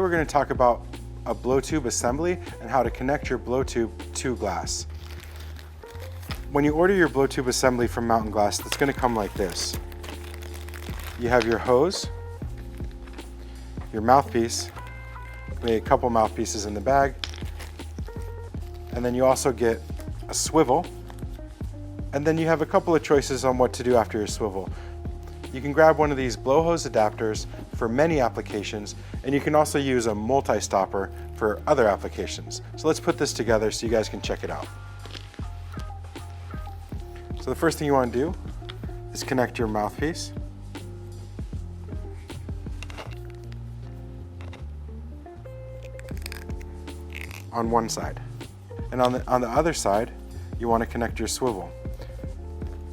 we're going to talk about a Blowtube assembly and how to connect your Blowtube to glass. When you order your Blowtube assembly from Mountain Glass, it's going to come like this. You have your hose, your mouthpiece, maybe a couple mouthpieces in the bag, and then you also get a swivel, and then you have a couple of choices on what to do after your swivel. You can grab one of these blow hose adapters for many applications, and you can also use a multi-stopper for other applications. So let's put this together so you guys can check it out. So the first thing you want to do is connect your mouthpiece. On one side. And on the other side, you want to connect your swivel.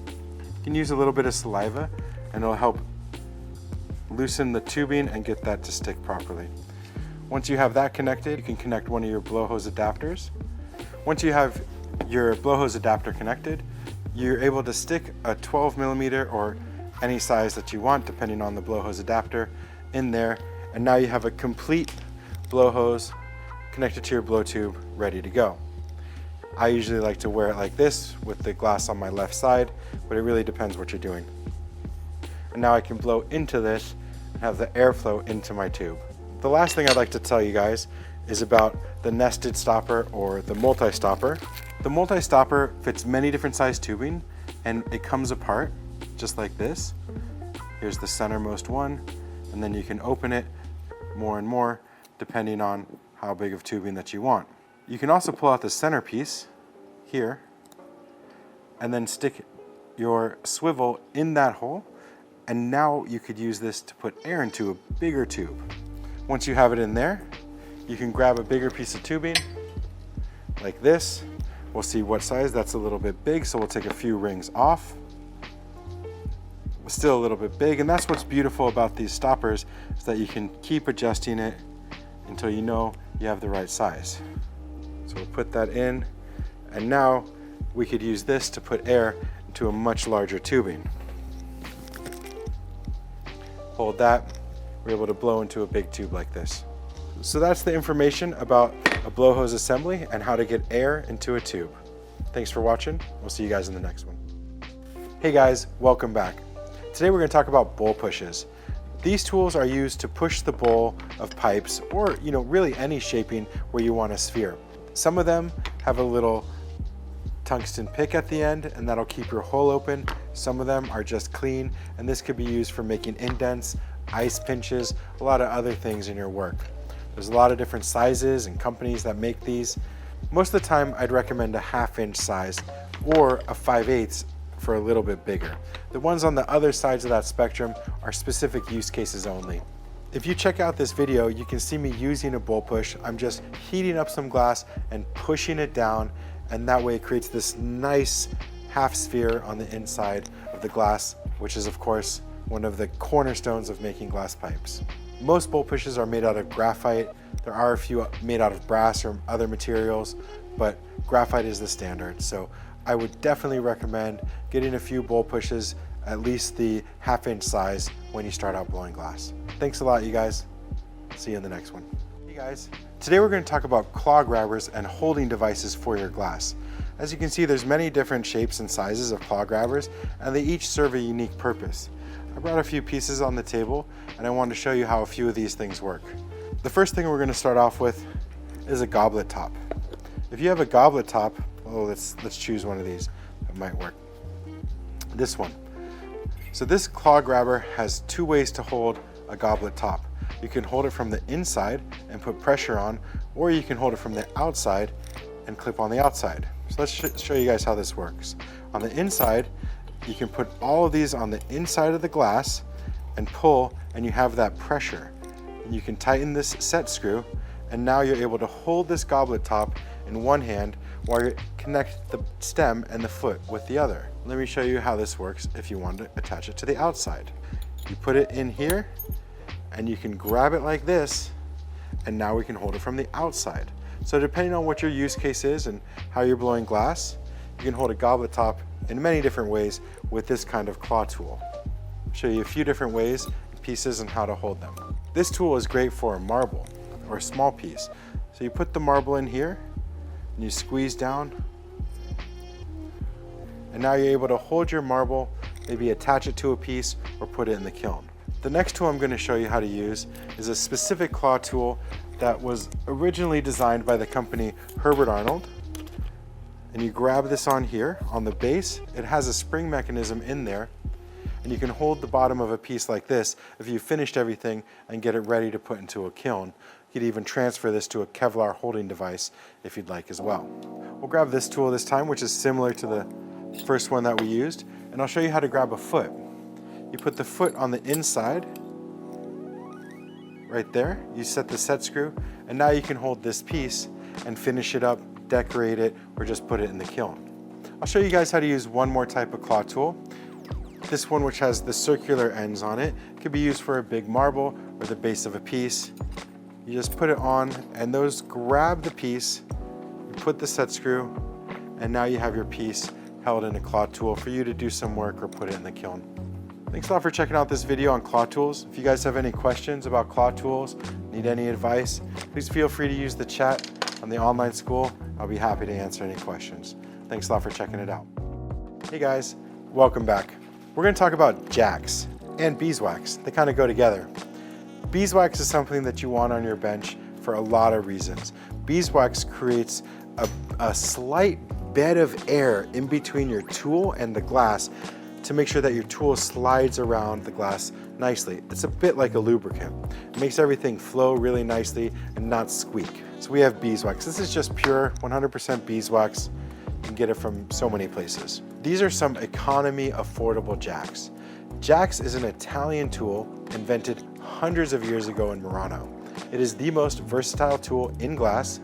You can use a little bit of saliva and it'll help loosen the tubing and get that to stick properly. Once you have that connected, you can connect one of your blow hose adapters. Once you have your blow hose adapter connected, you're able to stick a 12mm or any size that you want, depending on the blow hose adapter, in there. And now you have a complete blow hose connected to your blow tube, ready to go. I usually like to wear it like this with the glass on my left side, but it really depends what you're doing. And now I can blow into this and have the airflow into my tube. The last thing I'd like to tell you guys is about the nested stopper or the multi-stopper. The multi-stopper fits many different size tubing and it comes apart just like this. Here's the centermost one, and then you can open it more and more depending on how big of tubing that you want. You can also pull out the centerpiece here and then stick your swivel in that hole, and now you could use this to put air into a bigger tube. Once you have it in there, you can grab a bigger piece of tubing like this. We'll see what size. That's a little bit big, so we'll take a few rings off. Still a little bit big, and that's what's beautiful about these stoppers, is that you can keep adjusting it until you know you have the right size. So we'll put that in, and now we could use this to put air into a much larger tubing. Hold that, we're able to blow into a big tube like this. So that's the information about a blow hose assembly and how to get air into a tube. Thanks for watching. We'll see you guys in the next one. Hey guys, welcome back. Today we're going to talk about bowl pushes. These tools are used to push the bowl of pipes, or really any shaping where you want a sphere. Some of them have a little tungsten pick at the end, and that'll keep your hole open. Some of them are just clean, and this could be used for making indents, ice pinches, a lot of other things in your work. There's a lot of different sizes and companies that make these. Most of the time I'd recommend a 1/2 inch size or a 5/8 for a little bit bigger. The ones on the other sides of that spectrum are specific use cases only. If you check out this video, you can see me using a bowl push. I'm just heating up some glass and pushing it down, and that way it creates this nice half sphere on the inside of the glass, which is of course one of the cornerstones of making glass pipes. Most bowl pushes are made out of graphite. There are a few made out of brass or other materials, but graphite is the standard. So I would definitely recommend getting a few bowl pushes, at least the 1/2 inch size, when you start out blowing glass. Thanks a lot, you guys. See you in the next one. Hey guys, today we're going to talk about claw grabbers and holding devices for your glass. As you can see, there's many different shapes and sizes of claw grabbers, and they each serve a unique purpose. I brought a few pieces on the table, and I wanted to show you how a few of these things work. The first thing we're going to start off with is a goblet top. If you have a goblet top, let's choose one of these. That might work. This one. So this claw grabber has two ways to hold a goblet top. You can hold it from the inside and put pressure on, or you can hold it from the outside and clip on the outside. So let's show you guys how this works. On the inside, you can put all of these on the inside of the glass and pull, and you have that pressure. And you can tighten this set screw, and now you're able to hold this goblet top in one hand while you connect the stem and the foot with the other. Let me show you how this works if you want to attach it to the outside. You put it in here, and you can grab it like this, and now we can hold it from the outside. So depending on what your use case is and how you're blowing glass, you can hold a goblet top in many different ways with this kind of claw tool. I'll show you a few different ways, pieces, and how to hold them. This tool is great for a marble. or a small piece. So you put the marble in here and you squeeze down, and now you're able to hold your marble, maybe attach it to a piece or put it in the kiln. The next tool I'm going to show you how to use is a specific claw tool that was originally designed by the company Herbert Arnold. And you grab this on here, on the base. It has a spring mechanism in there, and you can hold the bottom of a piece like this if you've finished everything and get it ready to put into a kiln. You could even transfer this to a Kevlar holding device if you'd like as well. We'll grab this tool this time, which is similar to the first one that we used, and I'll show you how to grab a foot. You put the foot on the inside, right there. You set the set screw, and now you can hold this piece and finish it up, decorate it, or just put it in the kiln. I'll show you guys how to use one more type of claw tool. This one, which has the circular ends on it, could be used for a big marble or the base of a piece. You just put it on, and those grab the piece, you put the set screw, and now you have your piece held in a claw tool for you to do some work or put it in the kiln. Thanks a lot for checking out this video on claw tools. If you guys have any questions about claw tools, need any advice, please feel free to use the chat on the online school. I'll be happy to answer any questions. Thanks a lot for checking it out. Hey guys, welcome back. We're going to talk about jacks and beeswax. They kind of go together. Beeswax is something that you want on your bench for a lot of reasons. Beeswax creates a slight bed of air in between your tool and the glass to make sure that your tool slides around the glass nicely. It's a bit like a lubricant. It makes everything flow really nicely and not squeak. So we have beeswax. This is just pure 100% beeswax. You can get it from so many places. These are some economy affordable jacks. Jacks is an Italian tool invented hundreds of years ago in Murano. It is the most versatile tool in glass,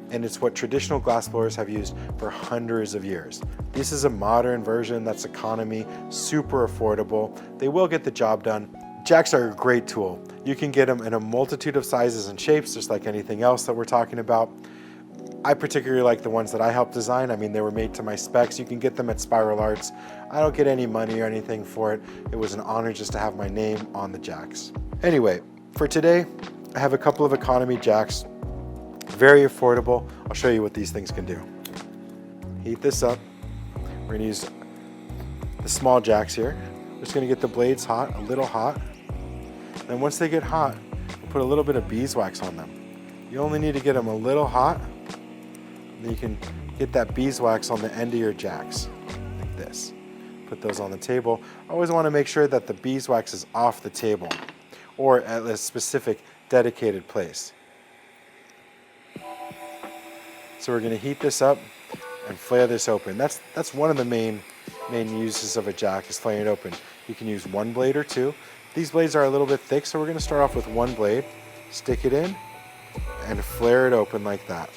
and it's what traditional glass blowers have used for hundreds of years. This is a modern version that's economy, super affordable. They will get the job done. Jacks are a great tool. You can get them in a multitude of sizes and shapes, just like anything else that we're talking about. I particularly like the ones that I helped design. I mean, they were made to my specs. You can get them at Spiral Arts. I don't get any money or anything for it. It was an honor just to have my name on the jacks. Anyway, for today, I have a couple of economy jacks. Very affordable. I'll show you what these things can do. Heat this up. We're going to use the small jacks here. We're just going to get the blades hot, a little hot. Then once they get hot, we'll put a little bit of beeswax on them. You only need to get them a little hot. Then you can get that beeswax on the end of your jacks, like this. Put those on the table. I always want to make sure that the beeswax is off the table or at a specific dedicated place. So we're going to heat this up and flare this open. That's one of the main uses of a jack, is flaring it open. You can use one blade or two. These blades are a little bit thick, so we're going to start off with one blade, stick it in, and flare it open like that.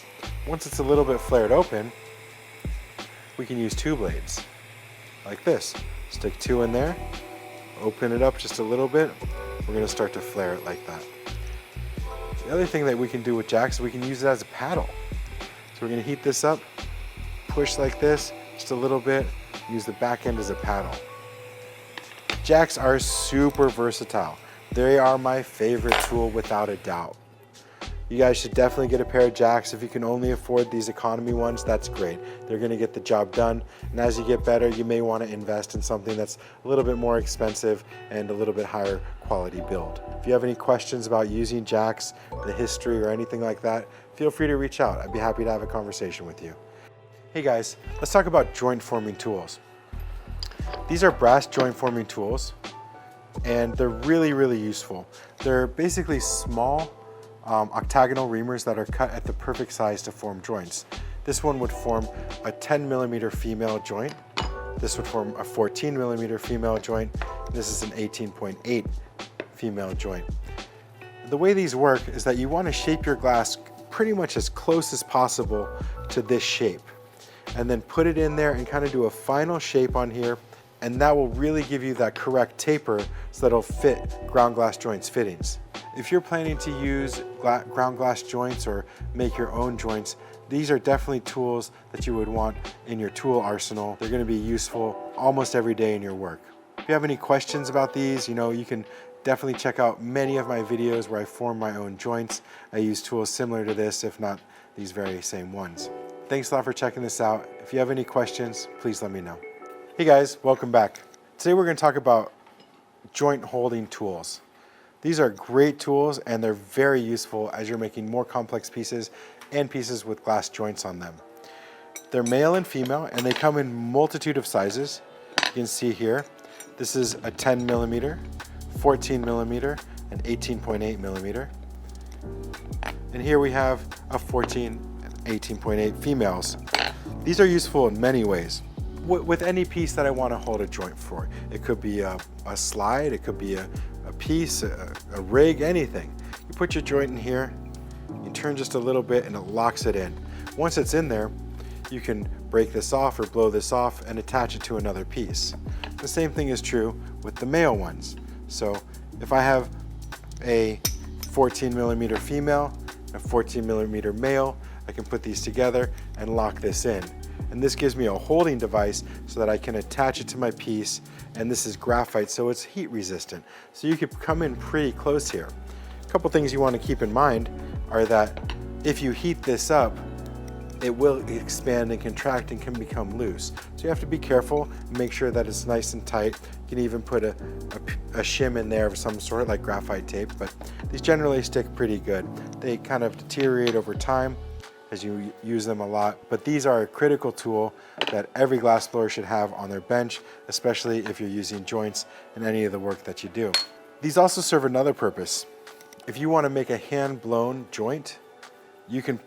Once it's a little bit flared open, we can use two blades, like this. Stick two in there, open it up just a little bit. We're going to start to flare it like that. The other thing that we can do with jacks is we can use it as a paddle. So we're going to heat this up, push like this, just a little bit, use the back end as a paddle. Jacks are super versatile. They are my favorite tool without a doubt. You guys should definitely get a pair of jacks. If you can only afford these economy ones, that's great. They're going to get the job done. And as you get better, you may want to invest in something that's a little bit more expensive and a little bit higher quality build. If you have any questions about using jacks, the history, or anything like that, feel free to reach out. I'd be happy to have a conversation with you. Hey guys, let's talk about joint forming tools. These are brass joint forming tools, and they're really, really useful. They're basically small octagonal reamers that are cut at the perfect size to form joints. This one would form a 10mm female joint. This would form a 14mm female joint. This is an 18.8 female joint. The way these work is that you want to shape your glass pretty much as close as possible to this shape, and then put it in there and kind of do a final shape on here, and that will really give you that correct taper so that it'll fit ground glass joints fittings. If you're planning to use ground glass joints or make your own joints, these are definitely tools that you would want in your tool arsenal. They're going to be useful almost every day in your work. If you have any questions about these, you can Definitely check out many of my videos where I form my own joints. I use tools similar to this, if not these very same ones. Thanks a lot for checking this out. If you have any questions, please let me know. Hey guys, welcome back. Today we're going to talk about joint holding tools. These are great tools and they're very useful as you're making more complex pieces and pieces with glass joints on them. They're male and female and they come in multitude of sizes. You can see here, this is a 10 millimeter, 14 millimeter, and 18.8 millimeter. And here we have a 14 and 18.8 females. These are useful in many ways. With any piece that I want to hold a joint for. It could be a slide, it could be a piece, a rig, anything. You put your joint in here, you turn just a little bit and it locks it in. Once it's in there, you can break this off or blow this off and attach it to another piece. The same thing is true with the male ones. So if I have a 14 millimeter female, and a 14 millimeter male, I can put these together and lock this in. And this gives me a holding device so that I can attach it to my piece, and this is graphite so it's heat resistant. So you could come in pretty close here. A couple things you want to keep in mind are that if you heat this up, it will expand and contract and can become loose. So you have to be careful and make sure that it's nice and tight. You can even put a shim in there of some sort, like graphite tape, but these generally stick pretty good. They kind of deteriorate over time as you use them a lot, but these are a critical tool that every glassblower should have on their bench, especially if you're using joints in any of the work that you do. These also serve another purpose. If you want to make a hand-blown joint, you can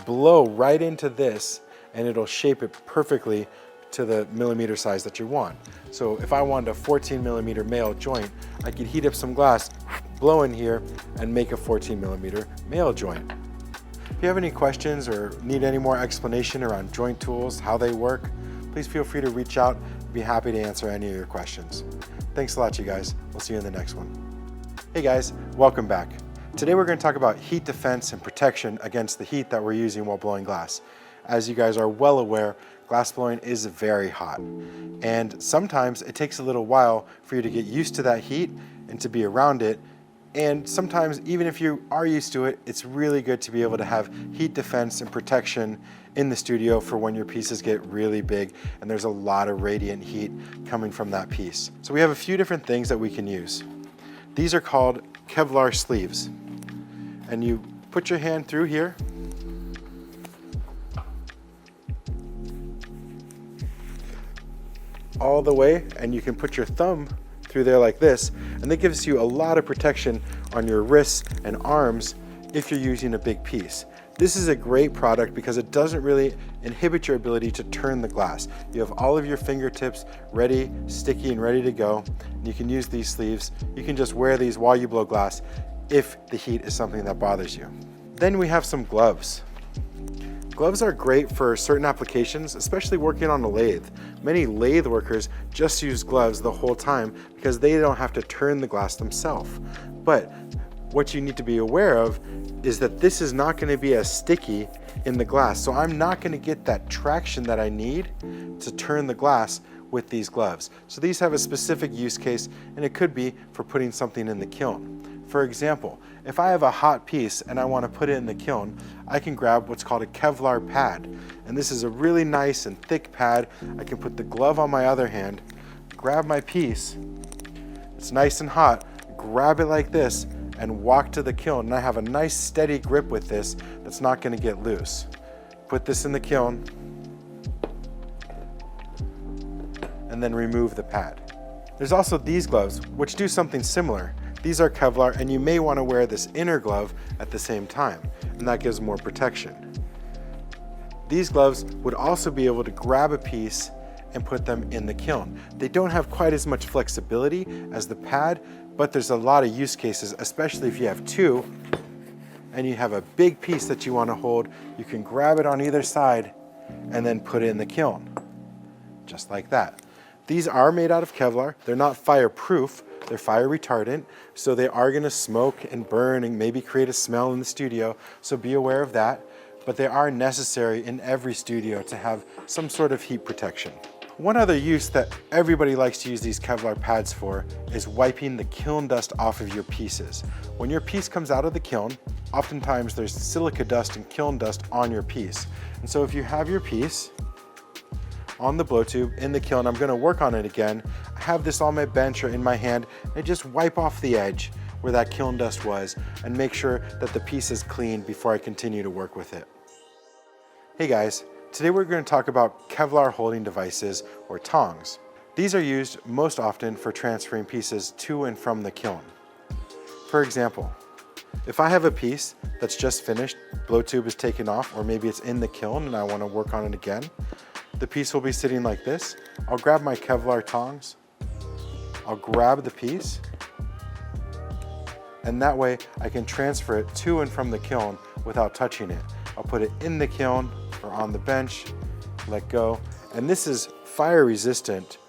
blow right into this and it'll shape it perfectly to the millimeter size that you want. So if I wanted a 14 millimeter male joint, I could heat up some glass, blow in here, and make a 14 millimeter male joint. If you have any questions or need any more explanation around joint tools, how they work, please feel free to reach out. I'd be happy to answer any of your questions. Thanks a lot, you guys. We'll see you in the next one. Hey guys, welcome back. Today we're going to talk about heat defense and protection against the heat that we're using while blowing glass. As you guys are well aware, glass blowing is very hot, and sometimes it takes a little while for you to get used to that heat and to be around it. And sometimes, even if you are used to it, it's really good to be able to have heat defense and protection in the studio for when your pieces get really big and there's a lot of radiant heat coming from that piece. So we have a few different things that we can use. These are called Kevlar sleeves. And you put your hand through here, all the way, and you can put your thumb through there like this, and that gives you a lot of protection on your wrists and arms if you're using a big piece. This is a great product because it doesn't really inhibit your ability to turn the glass. You have all of your fingertips ready, sticky, and ready to go. And you can use these sleeves. You can just wear these while you blow glass if the heat is something that bothers you. Then we have some gloves. Gloves are great for certain applications, especially working on a lathe. Many lathe workers just use gloves the whole time because they don't have to turn the glass themselves. But what you need to be aware of is that this is not going to be as sticky in the glass. So I'm not going to get that traction that I need to turn the glass with these gloves. So these have a specific use case, and it could be for putting something in the kiln. For example, if I have a hot piece and I want to put it in the kiln, I can grab what's called a Kevlar pad. And this is a really nice and thick pad. I can put the glove on my other hand, grab my piece, it's nice and hot, grab it like this, and walk to the kiln. And I have a nice steady grip with this that's not going to get loose. Put this in the kiln, and then remove the pad. There's also these gloves, which do something similar. These are Kevlar, and you may want to wear this inner glove at the same time, and that gives more protection. These gloves would also be able to grab a piece and put them in the kiln. They don't have quite as much flexibility as the pad, but there's a lot of use cases, especially if you have two and you have a big piece that you want to hold. You can grab it on either side and then put it in the kiln, just like that. These are made out of Kevlar. They're not fireproof, they're fire retardant, so they are going to smoke and burn and maybe create a smell in the studio, so be aware of that. But they are necessary in every studio to have some sort of heat protection. One other use that everybody likes to use these Kevlar pads for is wiping the kiln dust off of your pieces. When your piece comes out of the kiln, oftentimes there's silica dust and kiln dust on your piece. And so if you have your piece on the blow tube in the kiln, I'm gonna work on it again. I have this on my bench or in my hand, and just wipe off the edge where that kiln dust was and make sure that the piece is clean before I continue to work with it. Hey guys. Today we're going to talk about Kevlar holding devices, or tongs. These are used most often for transferring pieces to and from the kiln. For example, if I have a piece that's just finished, blow tube is taken off, or maybe it's in the kiln and I want to work on it again, the piece will be sitting like this. I'll grab my Kevlar tongs, I'll grab the piece, and that way I can transfer it to and from the kiln without touching it. I'll put it in the kiln or on the bench, let go. And this is fire resistant,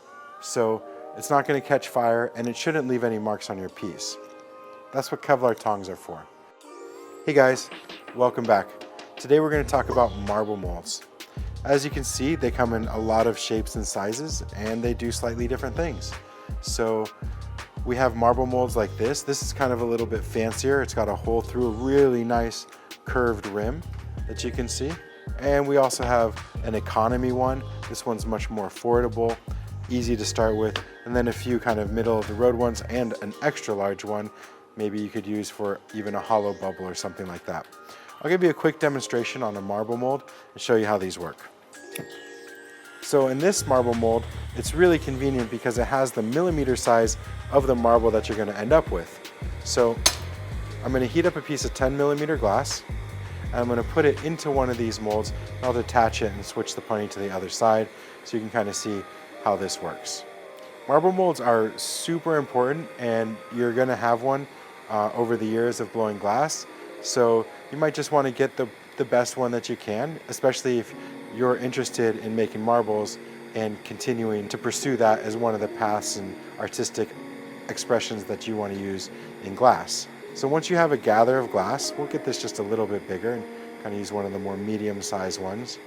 so it's not going to catch fire and it shouldn't leave any marks on your piece. That's what Kevlar tongs are for. Hey guys, welcome back. Today we're going to talk about marble molds. As you can see, they come in a lot of shapes and sizes and they do slightly different things. So we have marble molds like this. This is kind of a little bit fancier. It's got a hole through a really nice curved rim that you can see. And we also have an economy one. This one's much more affordable, easy to start with, and then a few kind of middle of the road ones and an extra large one maybe you could use for even a hollow bubble or something like that. I'll give you a quick demonstration on a marble mold and show you how these work. So in this marble mold, it's really convenient because it has the millimeter size of the marble that you're going to end up with. So I'm going to heat up a piece of 10 millimeter glass. I'm going to put it into one of these molds. I'll detach it and switch the putty to the other side so you can kind of see how this works. Marble molds are super important, and you're going to have one over the years of blowing glass. So you might just want to get the best one that you can, especially if you're interested in making marbles and continuing to pursue that as one of the paths and artistic expressions that you want to use in glass. So once you have a gather of glass, we'll get this just a little bit bigger and kind of use one of the more medium-sized ones.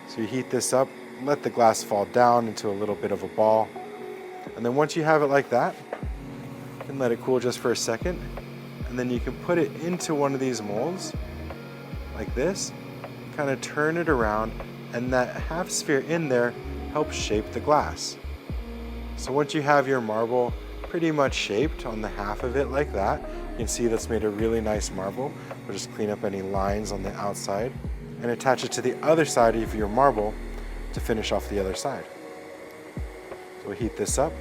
So you heat this up, let the glass fall down into a little bit of a ball. And then once you have it like that, you can let it cool just for a second. And then you can put it into one of these molds like this, kind of turn it around, and that half sphere in there helps shape the glass. So once you have your marble pretty much shaped on the half of it like that, you can see that's made a really nice marble. We'll just clean up any lines on the outside and attach it to the other side of your marble to finish off the other side. So we'll heat this up,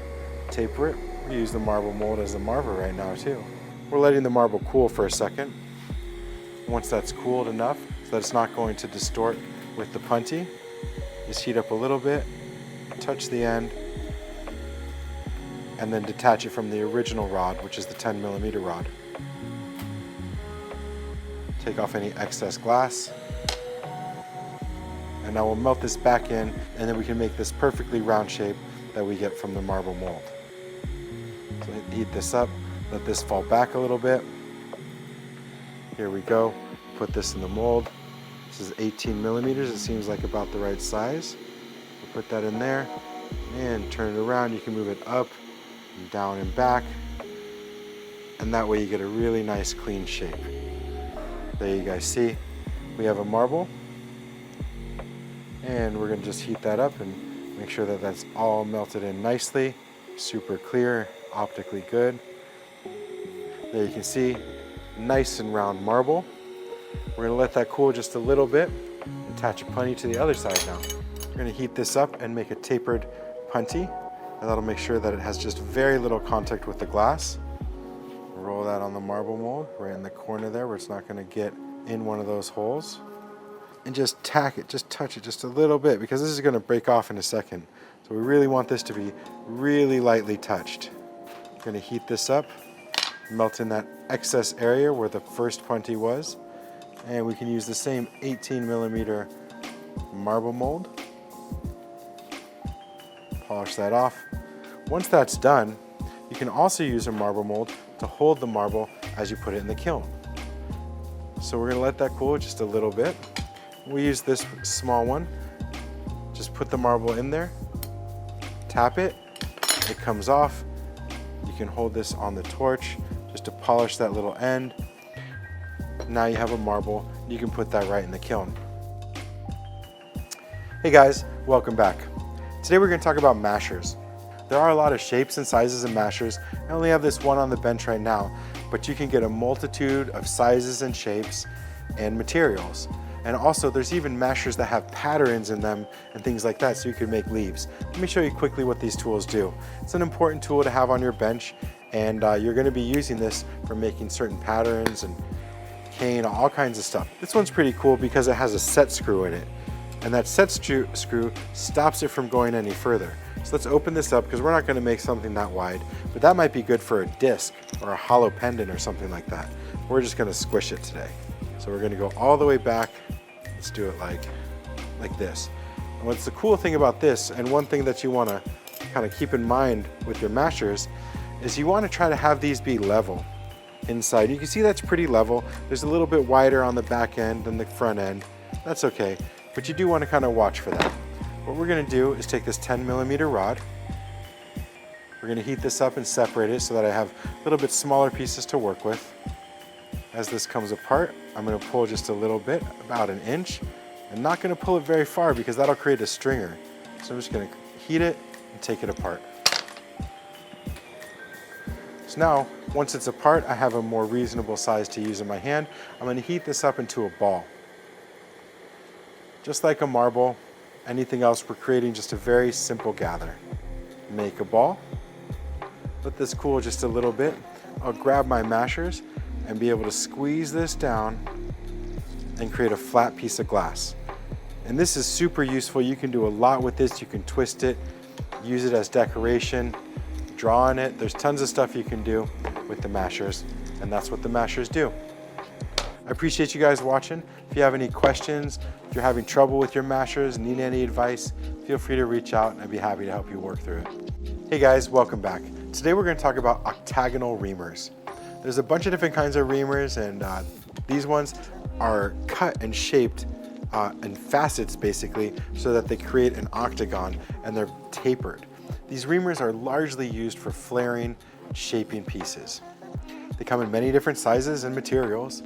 taper it. We use the marble mold as a marver right now too. We're letting the marble cool for a second. Once that's cooled enough so that it's not going to distort with the punty, just heat up a little bit, touch the end, and then detach it from the original rod, which is the 10 millimeter rod. Take off any excess glass. And now we'll melt this back in, and then we can make this perfectly round shape that we get from the marble mold. So heat this up, let this fall back a little bit. Here we go. Put this in the mold. This is 18 millimeters. It seems like about the right size. We'll put that in there and turn it around. You can move it up and down and back, and that way you get a really nice clean shape. There you guys see, we have a marble, and we're going to just heat that up and make sure that that's all melted in nicely, super clear, optically good. There you can see, nice and round marble. We're going to let that cool just a little bit, attach a punty to the other side now. We're going to heat this up and make a tapered punty, and that'll make sure that it has just very little contact with the glass. Roll that on the marble mold right in the corner there where it's not going to get in one of those holes. And just tack it, just touch it just a little bit, because this is going to break off in a second. So we really want this to be really lightly touched. We're going to heat this up, melt in that excess area where the first punty was, and we can use the same 18 millimeter marble mold. Polish that off. Once that's done, you can also use a marble mold to hold the marble as you put it in the kiln. So we're going to let that cool just a little bit. we'll use this small one. Just put the marble in there, tap it, it comes off. You can hold this on the torch just to polish that little end. Now you have a marble, you can put that right in the kiln. Hey guys, welcome back. Today we're going to talk about mashers. There are a lot of shapes and sizes of mashers. I only have this one on the bench right now, but you can get a multitude of sizes and shapes and materials. And also there's even mashers that have patterns in them and things like that, so you can make leaves. Let me show you quickly what these tools do. It's an important tool to have on your bench, and you're going to be using this for making certain patterns and cane, all kinds of stuff. This one's pretty cool because it has a set screw in it, and that set screw stops it from going any further. So let's open this up because we're not going to make something that wide, but that might be good for a disc or a hollow pendant or something like that. We're just going to squish it today. So we're going to go all the way back. Let's do it like this. And what's the cool thing about this, and one thing that you want to kind of keep in mind with your mashers, is you want to try to have these be level inside. You can see that's pretty level. There's a little bit wider on the back end than the front end. That's okay, but you do want to kind of watch for that. What we're going to do is take this 10mm rod. We're going to heat this up and separate it so that I have a little bit smaller pieces to work with. As this comes apart, I'm going to pull just a little bit, about 1 inch. I'm not going to pull it very far because that'll create a stringer. So I'm just going to heat it and take it apart. So now, once it's apart, I have a more reasonable size to use in my hand. I'm going to heat this up into a ball. Just like a marble, anything else, we're creating just a very simple gather. Make a ball, let this cool just a little bit. I'll grab my mashers and be able to squeeze this down and create a flat piece of glass. And this is super useful. You can do a lot with this. You can twist it, use it as decoration, draw on it. There's tons of stuff you can do with the mashers, and that's what the mashers do. I appreciate you guys watching. If you have any questions, if you're having trouble with your mashers, need any advice, feel free to reach out and I'd be happy to help you work through it. Hey guys, welcome back. Today we're going to talk about octagonal reamers. There's a bunch of different kinds of reamers, and these ones are cut and shaped in facets basically so that they create an octagon, and they're tapered. These reamers are largely used for flaring, shaping pieces. They come in many different sizes and materials.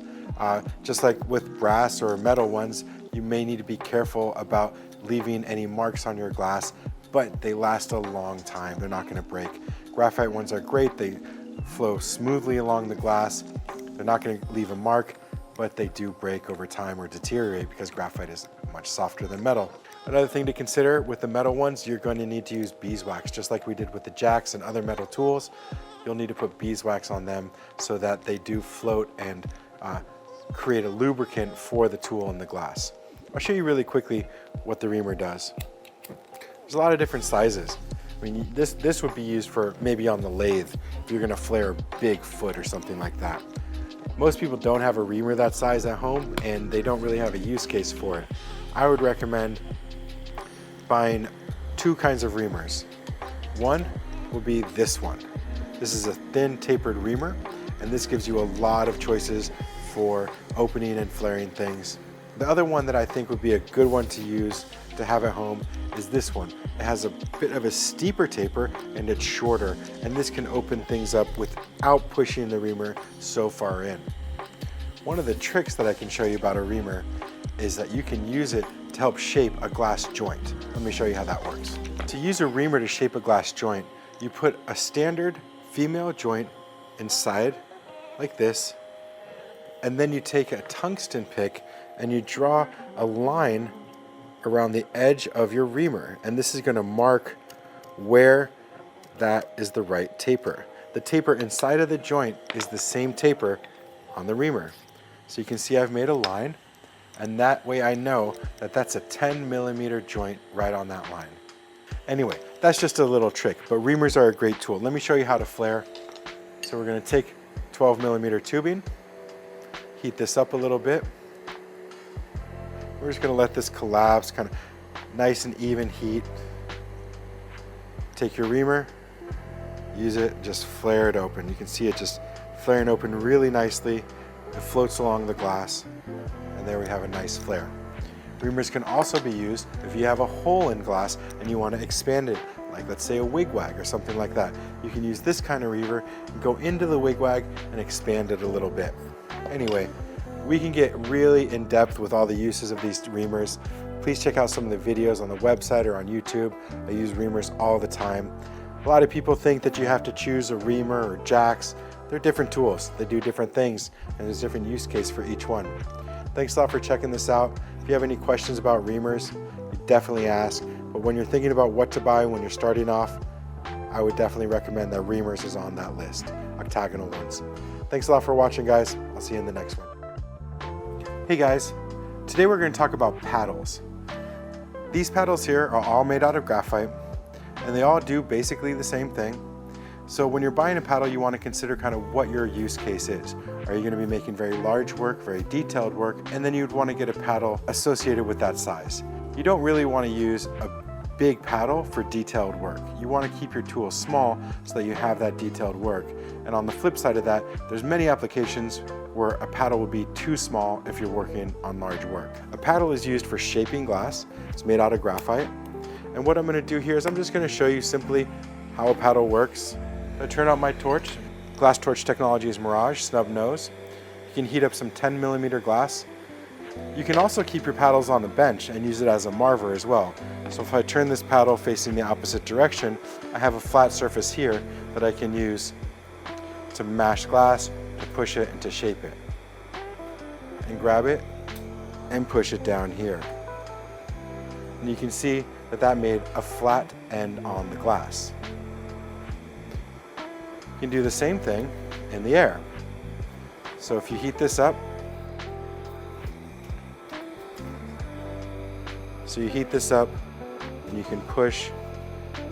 Just like with brass or metal ones, you may need to be careful about leaving any marks on your glass, but they last a long time. They're not going to break. Graphite ones are great. They flow smoothly along the glass. They're not going to leave a mark, but they do break over time or deteriorate because graphite is much softer than metal. Another thing to consider with the metal ones, you're going to need to use beeswax, just like we did with the jacks and other metal tools. You'll need to put beeswax on them so that they do float and create a lubricant for the tool and the glass. I'll show you really quickly what the reamer does. There's a lot of different sizes. I mean, this would be used for maybe on the lathe if you're going to flare a big foot or something like that. Most people don't have a reamer that size at home, and they don't really have a use case for it. I would recommend buying 2 kinds of reamers. One will be this one. This is a thin tapered reamer, and this gives you a lot of choices for opening and flaring things. The other one that I think would be a good one to use to have at home is this one. It has a bit of a steeper taper and it's shorter, and this can open things up without pushing the reamer so far in. One of the tricks that I can show you about a reamer is that you can use it to help shape a glass joint. Let me show you how that works. To use a reamer to shape a glass joint, you put a standard female joint inside like this, and then you take a tungsten pick and you draw a line around the edge of your reamer, and this is going to mark where that is the right taper. The taper inside of the joint is the same taper on the reamer. So you can see I've made a line, and that way I know that that's a 10mm joint right on that line. Anyway, that's just a little trick, but reamers are a great tool. Let me show you how to flare. So we're going to take 12mm tubing, heat this up a little bit. We're just going to let this collapse, kind of nice and even heat. Take your reamer, use it, just flare it open. You can see it just flaring open really nicely. It floats along the glass, and there we have a nice flare. Reamers can also be used if you have a hole in glass and you want to expand it, like let's say a wigwag or something like that. You can use this kind of reamer and go into the wigwag and expand it a little bit. Anyway, we can get really in depth with all the uses of these reamers. Please check out some of the videos on the website or on YouTube. I use reamers all the time. A lot of people think that you have to choose a reamer or jacks. They're different tools. They do different things, and there's different use case for each one. Thanks a lot for checking this out. If you have any questions about reamers, you definitely ask. But when you're thinking about what to buy when you're starting off, I would definitely recommend that reamers is on that list, octagonal ones. Thanks a lot for watching, guys. I'll see you in the next one. Hey guys, today we're going to talk about paddles. These paddles here are all made out of graphite, and they all do basically the same thing. So when you're buying a paddle, you want to consider kind of what your use case is. Are you going to be making very large work, very detailed work, and then you'd want to get a paddle associated with that size. You don't really want to use a big paddle for detailed work. You want to keep your tool small so that you have that detailed work. And on the flip side of that, there's many applications where a paddle would be too small if you're working on large work. A paddle is used for shaping glass. It's made out of graphite. And what I'm going to do here is I'm just going to show you simply how a paddle works. I turn on my torch. Glass torch technology is Mirage, snub nose. You can heat up some 10mm glass. You can also keep your paddles on the bench and use it as a marver as well. So if I turn this paddle facing the opposite direction, I have a flat surface here that I can use to mash glass, to push it, and to shape it. And grab it and push it down here. And you can see that that made a flat end on the glass. You can do the same thing in the air. So if you heat this up, and you can push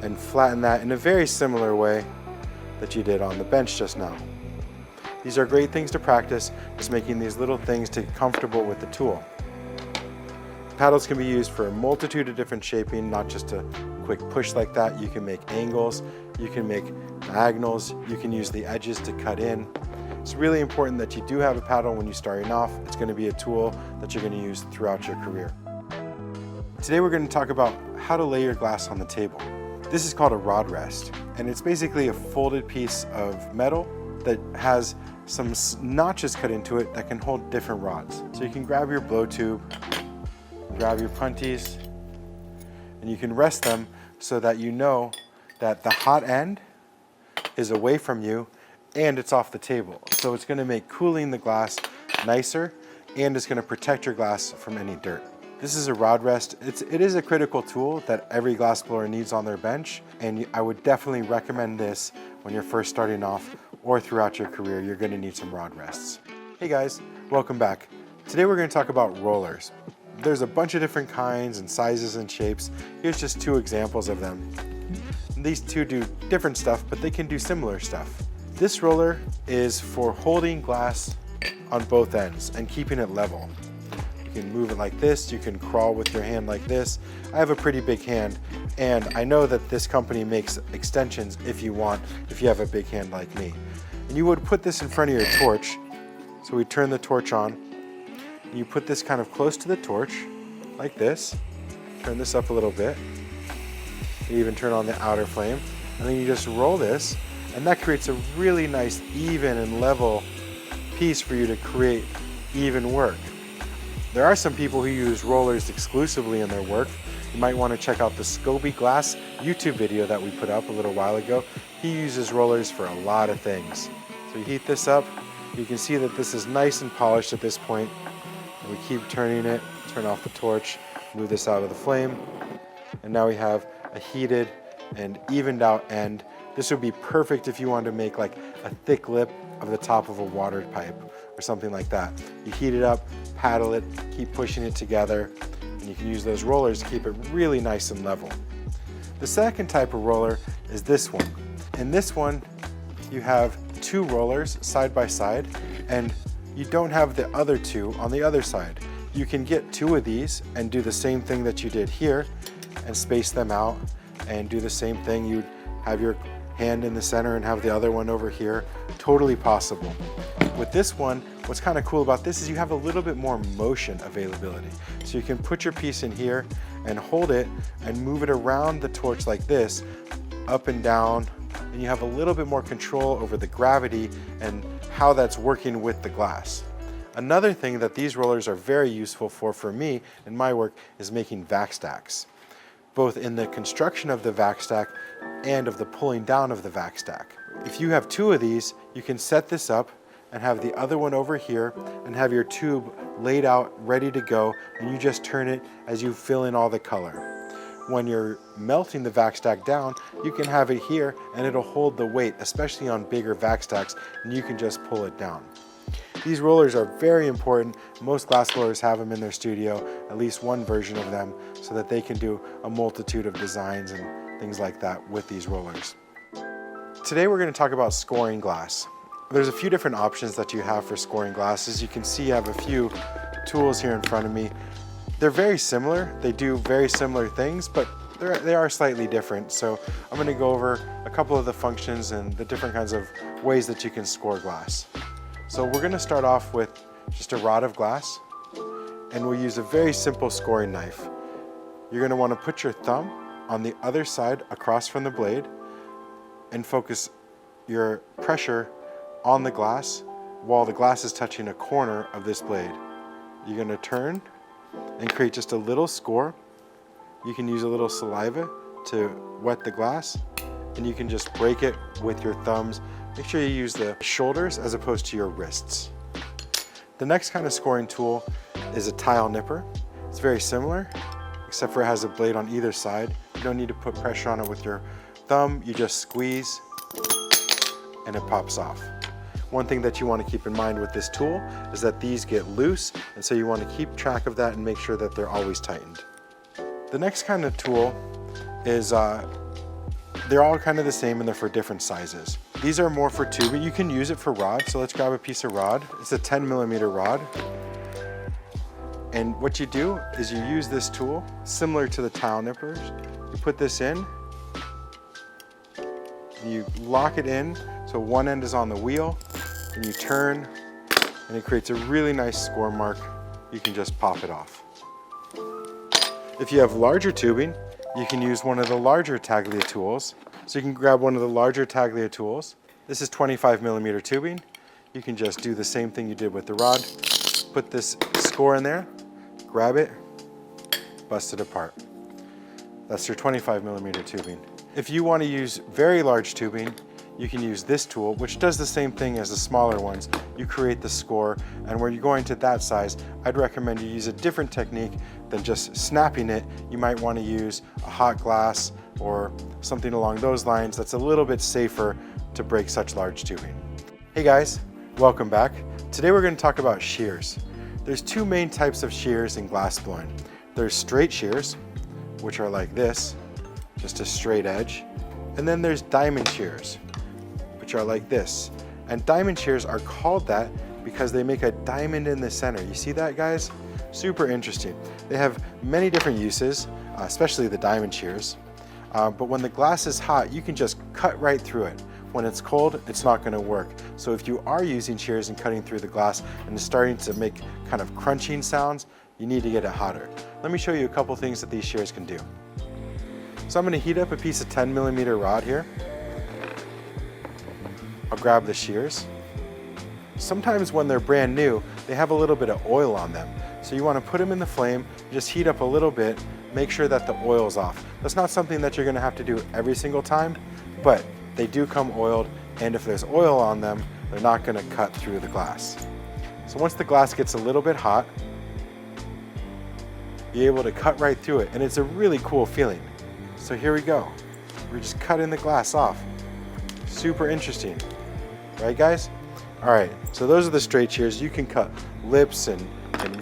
and flatten that in a very similar way that you did on the bench just now. These are great things to practice, just making these little things to get comfortable with the tool. Paddles can be used for a multitude of different shaping, not just a quick push like that. You can make angles, you can make diagonals, you can use the edges to cut in. It's really important that you do have a paddle when you're starting off. It's going to be a tool that you're going to use throughout your career. Today we're going to talk about how to lay your glass on the table. This is called a rod rest, and it's basically a folded piece of metal that has some notches cut into it that can hold different rods. So you can grab your Blowtube, grab your punties, and you can rest them so that you know that the hot end is away from you and it's off the table. So it's going to make cooling the glass nicer, and it's going to protect your glass from any dirt. This is a rod rest. It is a critical tool that every glass blower needs on their bench, and I would definitely recommend this when you're first starting off or throughout your career. You're going to need some rod rests. Hey guys, welcome back. Today we're going to talk about rollers. There's a bunch of different kinds and sizes and shapes. Here's just two examples of them. These two do different stuff, but they can do similar stuff. This roller is for holding glass on both ends and keeping it level. You can move it like this, you can crawl with your hand like this. I have a pretty big hand, and I know that this company makes extensions if you have a big hand like me. And you would put this in front of your torch. So we turn the torch on, and you put this kind of close to the torch, like this. Turn this up a little bit. You even turn on the outer flame, and then you just roll this, and that creates a really nice, even and level piece for you to create even work. There are some people who use rollers exclusively in their work. You might want to check out the Scoby Glass YouTube video that we put up a little while ago. He uses rollers for a lot of things. So you heat this up. You can see that this is nice and polished at this point. And we keep turning it, turn off the torch, move this out of the flame. And now we have a heated and evened out end. This would be perfect if you wanted to make like a thick lip of the top of a water pipe or something like that. You heat it up, paddle it, keep pushing it together, and you can use those rollers to keep it really nice and level. The second type of roller is this one. In this one, you have two rollers side by side, and you don't have the other two on the other side. You can get two of these and do the same thing that you did here and space them out and do the same thing. You'd have your hand in the center and have the other one over here. Totally possible. With this one, what's kind of cool about this is you have a little bit more motion availability. So you can put your piece in here and hold it and move it around the torch like this, up and down, and you have a little bit more control over the gravity and how that's working with the glass. Another thing that these rollers are very useful for me in my work, is making vac stacks, both in the construction of the vac stack and of the pulling down of the vac stack. If you have two of these, you can set this up and have the other one over here and have your tube laid out ready to go, and you just turn it as you fill in all the color. When you're melting the vac stack down, you can have it here and it'll hold the weight, especially on bigger vac stacks, and you can just pull it down. These rollers are very important. Most glass blowers have them in their studio, at least one version of them, so that they can do a multitude of designs and things like that with these rollers. Today we're going to talk about scoring glass. There's a few different options that you have for scoring glass. As you can see, I have a few tools here in front of me. They're very similar. They do very similar things, but they are slightly different. So I'm going to go over a couple of the functions and the different kinds of ways that you can score glass. So we're going to start off with just a rod of glass, and we'll use a very simple scoring knife. You're going to want to put your thumb on the other side across from the blade and focus your pressure on the glass while the glass is touching a corner of this blade. You're going to turn and create just a little score. You can use a little saliva to wet the glass, and you can just break it with your thumbs. Make sure you use the shoulders as opposed to your wrists. The next kind of scoring tool is a tile nipper. It's very similar, except for it has a blade on either side. You don't need to put pressure on it with your thumb. You just squeeze and it pops off. One thing that you want to keep in mind with this tool is that these get loose, and so you want to keep track of that and make sure that they're always tightened. The next kind of tool is, they're all kind of the same and they're for different sizes. These are more for tubing. You can use it for rod, so let's grab a piece of rod. It's a 10mm rod. And what you do is you use this tool, similar to the tile nippers. You put this in, and you lock it in, so one end is on the wheel, and you turn, and it creates a really nice score mark. You can just pop it off. If you have larger tubing, you can use one of the larger Taglia tools. So you can grab one of the larger Taglia tools. This is 25mm tubing. You can just do the same thing you did with the rod. Put this score in there, grab it, bust it apart. That's your 25mm tubing. If you want to use very large tubing, you can use this tool, which does the same thing as the smaller ones. You create the score, and when you're going to that size, I'd recommend you use a different technique than just snapping it. You might want to use a hot glass or something along those lines that's a little bit safer to break such large tubing. Hey guys, welcome back. Today we're going to talk about shears. There's two main types of shears in glass blowing. There's straight shears, which are like this, just a straight edge. And then there's diamond shears, which are like this. And diamond shears are called that because they make a diamond in the center. You see that, guys? Super interesting. They have many different uses, especially the diamond shears. But when the glass is hot, you can just cut right through it. When it's cold, it's not going to work. So if you are using shears and cutting through the glass and it's starting to make kind of crunching sounds, you need to get it hotter. Let me show you a couple things that these shears can do. So I'm going to heat up a piece of 10mm rod here. I'll grab the shears. Sometimes when they're brand new, they have a little bit of oil on them. So you want to put them in the flame, just heat up a little bit, make sure that the oil's off. That's not something that you're going to have to do every single time, but they do come oiled, and if there's oil on them, they're not going to cut through the glass. So once the glass gets a little bit hot, you're able to cut right through it, and it's a really cool feeling. So here we go. We're just cutting the glass off. Super interesting, right guys? All right, so those are the straight shears. You can cut lips and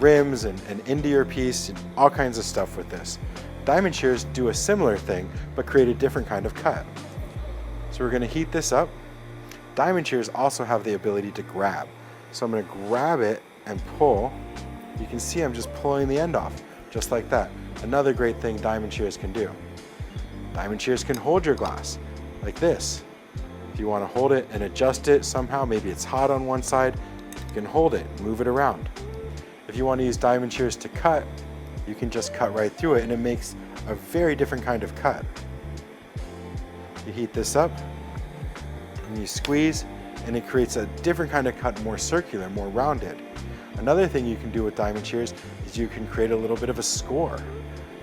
rims and into your piece and all kinds of stuff with this. Diamond shears do a similar thing, but create a different kind of cut. So we're gonna heat this up. Diamond shears also have the ability to grab. So I'm gonna grab it and pull. You can see I'm just pulling the end off, just like that. Another great thing diamond shears can do. Diamond shears can hold your glass, like this. If you wanna hold it and adjust it somehow, maybe it's hot on one side, You can hold it, move it around. If you want to use diamond shears to cut, you can just cut right through it and it makes a very different kind of cut. You heat this up and you squeeze and it creates a different kind of cut, more circular, more rounded. Another thing you can do with diamond shears is you can create a little bit of a score.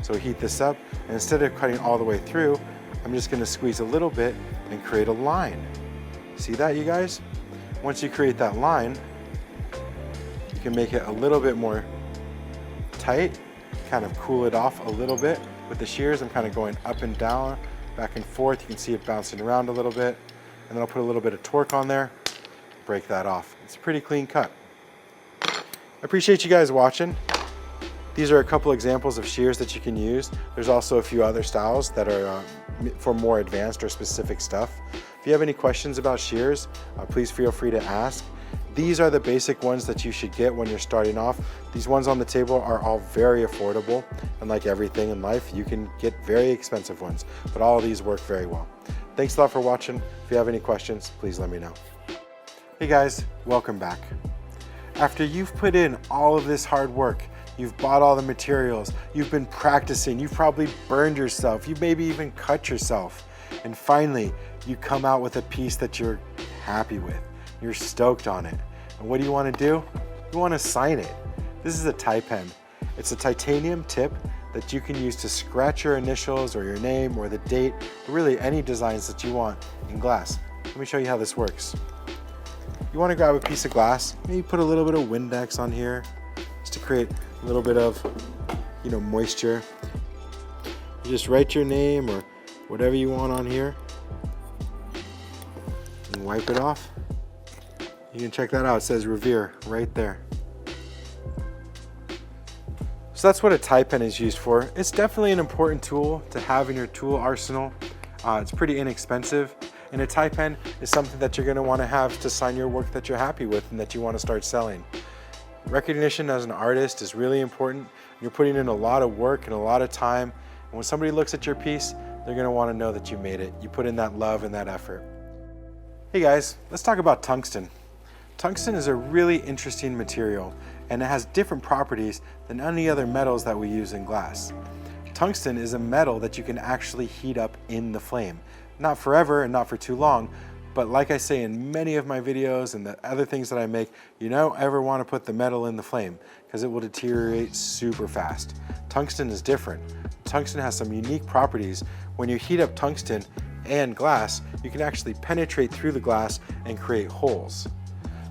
So heat this up and instead of cutting all the way through, I'm just going to squeeze a little bit and create a line. See that, you guys? Once you create that line, you can make it a little bit more tight, kind of cool it off a little bit. With the shears, I'm kind of going up and down, back and forth. You can see it bouncing around a little bit. And then I'll put a little bit of torque on there, break that off. It's a pretty clean cut. I appreciate you guys watching. These are a couple examples of shears that you can use. There's also a few other styles that are for more advanced or specific stuff. If you have any questions about shears, please feel free to ask. These are the basic ones that you should get when you're starting off. These ones on the table are all very affordable, and like everything in life, you can get very expensive ones, but all of these work very well. Thanks a lot for watching. If you have any questions, please let me know. Hey guys, welcome back. After you've put in all of this hard work, you've bought all the materials, you've been practicing, you've probably burned yourself, you've maybe even cut yourself, and finally you come out with a piece that you're happy with. You're stoked on it. And what do you want to do? You want to sign it. This is a tie pen. It's a titanium tip that you can use to scratch your initials or your name or the date, or really any designs that you want in glass. Let me show you how this works. You want to grab a piece of glass, maybe put a little bit of Windex on here, just to create a little bit of, moisture. You just write your name or whatever you want on here and wipe it off. You can check that out. It says Revere right there. So that's what a tie pen is used for. It's definitely an important tool to have in your tool arsenal. It's pretty inexpensive. And a tie pen is something that you're going to want to have to sign your work that you're happy with and that you want to start selling. Recognition as an artist is really important. You're putting in a lot of work and a lot of time. And when somebody looks at your piece, they're going to want to know that you made it. You put in that love and that effort. Hey guys, let's talk about tungsten. Tungsten is a really interesting material and it has different properties than any other metals that we use in glass. Tungsten is a metal that you can actually heat up in the flame. Not forever and not for too long, but like I say in many of my videos and the other things that I make, you don't ever want to put the metal in the flame because it will deteriorate super fast. Tungsten is different. Tungsten has some unique properties. When you heat up tungsten and glass, you can actually penetrate through the glass and create holes.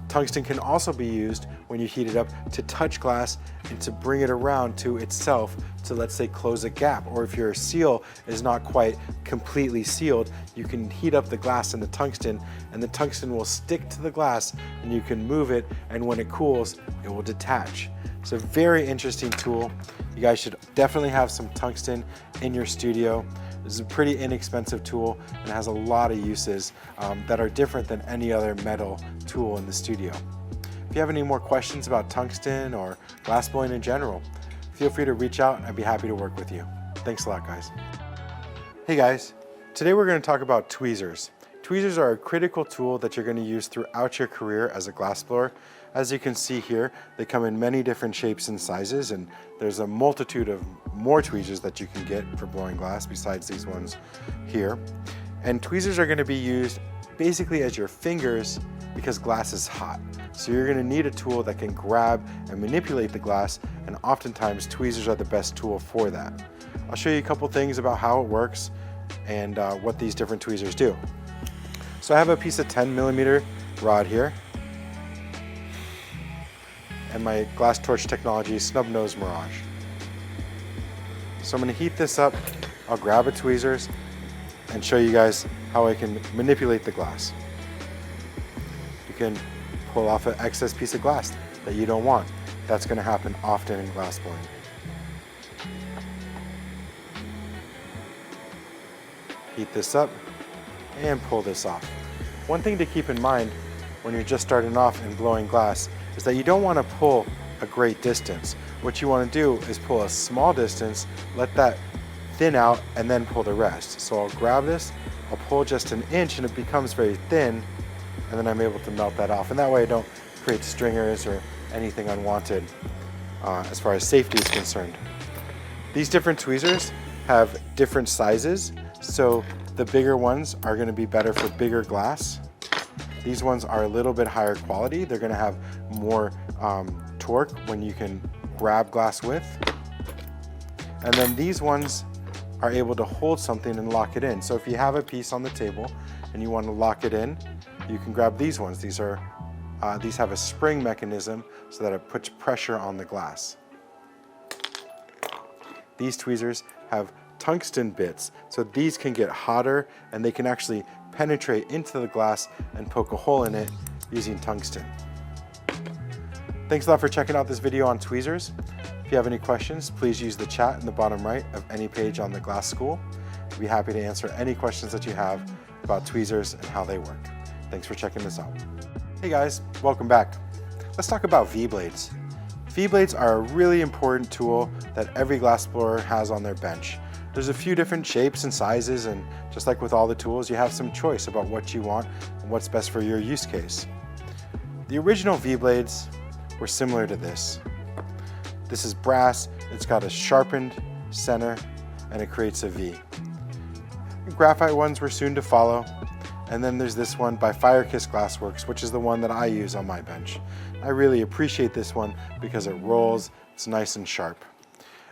Tungsten can also be used when you heat it up to touch glass and to bring it around to itself to, let's say, close a gap. Or if your seal is not quite completely sealed, you can heat up the glass in the tungsten and the tungsten will stick to the glass and you can move it, and when it cools, it will detach. It's a very interesting tool. You guys should definitely have some tungsten in your studio. This is a pretty inexpensive tool and has a lot of uses that are different than any other metal tool in the studio. If you have any more questions about tungsten or glass blowing in general, feel free to reach out and I'd be happy to work with you. Thanks a lot, guys. Hey guys, today we're going to talk about tweezers. Tweezers are a critical tool that you're going to use throughout your career as a glass blower. As you can see here, they come in many different shapes and sizes, and there's a multitude of more tweezers that you can get for blowing glass besides these ones here. And tweezers are going to be used basically as your fingers because glass is hot. So you're going to need a tool that can grab and manipulate the glass, and oftentimes tweezers are the best tool for that. I'll show you a couple things about how it works and what these different tweezers do. So I have a piece of 10mm rod here and my Glass Torch Technology Snub Nose Mirage. So I'm going to heat this up. I'll grab a tweezers and show you guys how I can manipulate the glass. You can pull off an excess piece of glass that you don't want. That's going to happen often in glass blowing. Heat this up and pull this off. One thing to keep in mind when you're just starting off in blowing glass is that you don't want to pull a great distance. What you want to do is pull a small distance, let that thin out, and then pull the rest. So I'll grab this, I'll pull just an inch and it becomes very thin, and then I'm able to melt that off. And that way I don't create stringers or anything unwanted as far as safety is concerned. These different tweezers have different sizes, so the bigger ones are going to be better for bigger glass. These ones are a little bit higher quality. They're going to have more torque when you can grab glass with. And then these ones are able to hold something and lock it in. So if you have a piece on the table and you want to lock it in, you can grab these ones. These have a spring mechanism so that it puts pressure on the glass. These tweezers have tungsten bits, so these can get hotter and they can actually penetrate into the glass and poke a hole in it using tungsten. Thanks a lot for checking out this video on tweezers. If you have any questions, please use the chat in the bottom right of any page on the Glass School. I'd be happy to answer any questions that you have about tweezers and how they work. Thanks for checking this out. Hey guys, welcome back. Let's talk about V-blades. V-blades are a really important tool that every glassblower has on their bench. There's a few different shapes and sizes, and just like with all the tools, you have some choice about what you want and what's best for your use case. The original V-blades were similar to this. This is brass, it's got a sharpened center, and it creates a V. The graphite ones were soon to follow, and then there's this one by Firekiss Glassworks, which is the one that I use on my bench. I really appreciate this one because it rolls, it's nice and sharp.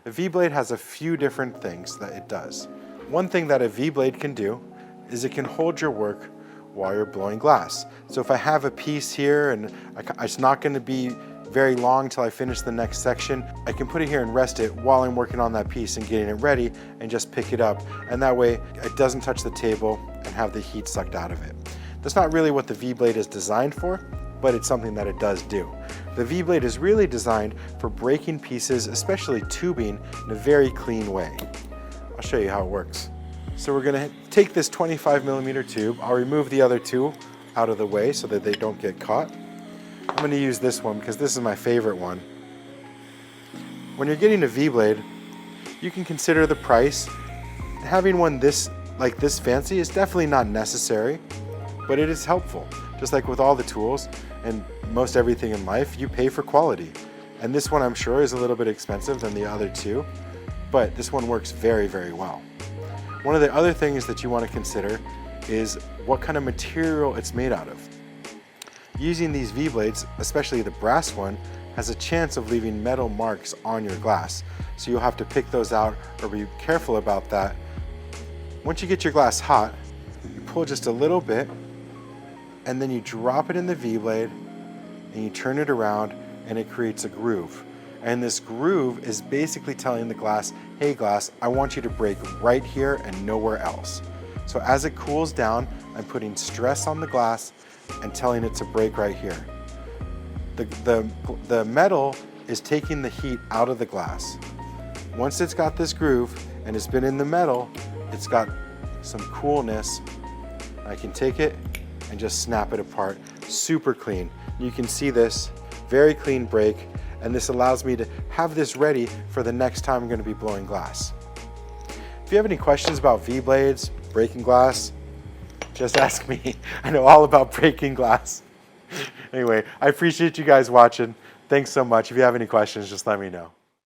A V-blade has a few different things that it does. One thing that a V-blade can do is it can hold your work while you're blowing glass. So if I have a piece here and it's not going to be very long till I finish the next section, I can put it here and rest it while I'm working on that piece and getting it ready and just pick it up. And that way it doesn't touch the table and have the heat sucked out of it. That's not really what the V-blade is designed for, but it's something that it does do. The V-blade is really designed for breaking pieces, especially tubing, in a very clean way. I'll show you how it works. So we're gonna take this 25mm tube. I'll remove the other two out of the way so that they don't get caught. I'm gonna use this one because this is my favorite one. When you're getting a V-blade, you can consider the price. Having one like this fancy is definitely not necessary, but it is helpful. Just like with all the tools and most everything in life, you pay for quality. And this one I'm sure is a little bit expensive than the other two, but this one works very, very well. One of the other things that you want to consider is what kind of material it's made out of. Using these V-blades, especially the brass one, has a chance of leaving metal marks on your glass. So you'll have to pick those out or be careful about that. Once you get your glass hot, you pull just a little bit and then you drop it in the V-blade and you turn it around and it creates a groove. And this groove is basically telling the glass, hey glass, I want you to break right here and nowhere else. So as it cools down, I'm putting stress on the glass and telling it to break right here. The metal is taking the heat out of the glass. Once it's got this groove and it's been in the metal, it's got some coolness. I can take it and just snap it apart. Super clean. You can see this, very clean break, and this allows me to have this ready for the next time I'm going to be blowing glass. If you have any questions about V-blades, breaking glass, just ask me. I know all about breaking glass. Anyway, I appreciate you guys watching. Thanks so much. If you have any questions, just let me know.